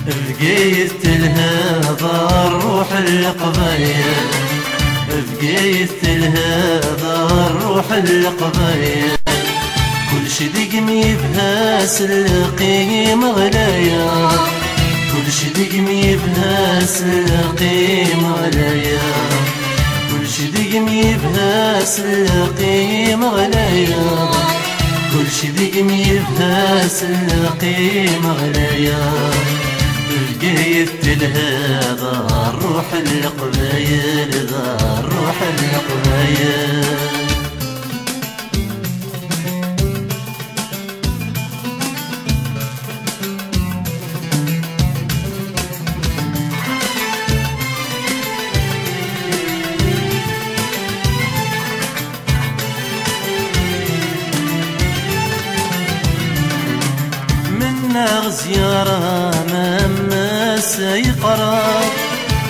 بقيت لهذا الروح القبايل، بقيت لهذا الروح القبايل، كل شي دقمي بهاس القيمة غلايا، كل شي دقمي بهاس القيمة غلايا، كل شي دقمي بهاس القيمة غلايا، كل شي دقمي بهاس القيمة غلايا، بقيت لهذا الروح القبايل، ذا الروح القبايل. زيارة مما سيقرا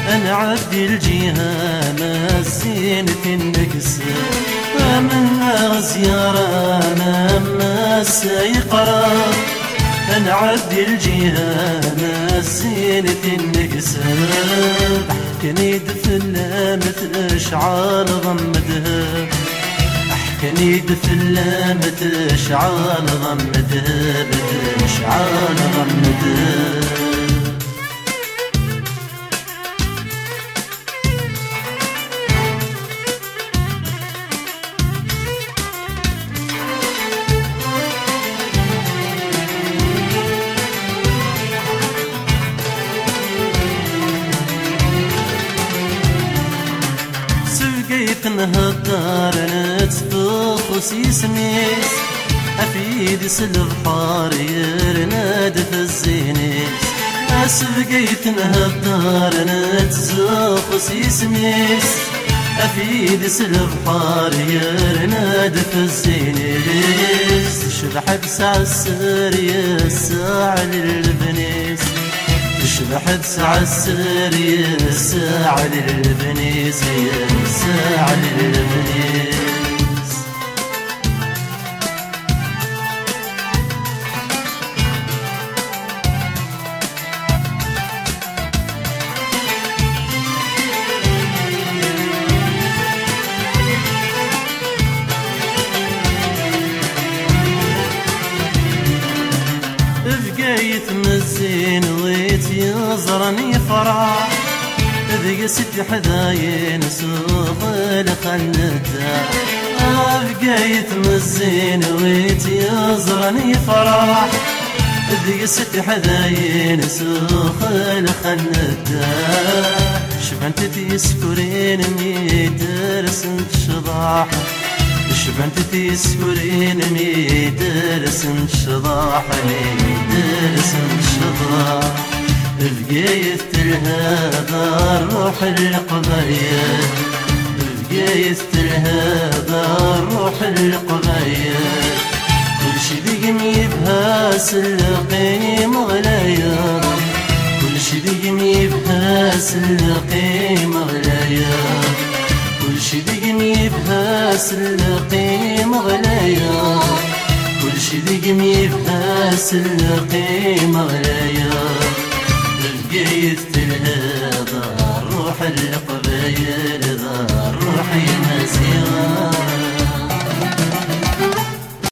أنا عبدي الجهة ما الزينة النقص، منا زيارة مما سيقرا أنا عبدي الجهة ما الزينة النقص، أحكني دفلة مثل أشعار ضمدها، أحكني دفلة مثل أشعار ضمدها، مثل أشعار ضمدها. سبقيت نهضر نتفخ وسيسميس، أفيد سلبحار يرناد في الزينيس، سبقيت نهضر نتزخ وسيسميس، أفيد سلبحار يرناد في الزينيس، شبح بسع السر يسع للبنيس، تشبح بسع السر يسع للبنيس، يسع للبنيس. بقيت مزين ويتيزرني فرح، ذي ست حذاين سوق الخلدة، بقيت مزين ويتيزرني فرح، ذي ست حذاين سوق الخلدة، شبنت تيسكرين ميدرس الشضاح، شبنت تيسكرين ميدرس الشضاح، ميدرس الشضاح، بقيت لهذا الروح القبايل، بقيت لهذا الروح القبايل، كل شي دقمي بهاس القيمة غلايا، كل شي دقمي بهاس القيمة غلايا، كل شي دقمي بهاس القيمة غلايا، كل شي دقمي بهاس القيمة غلايا، بقيت لهذا الروح القبايل، ذا الروح المزيغة.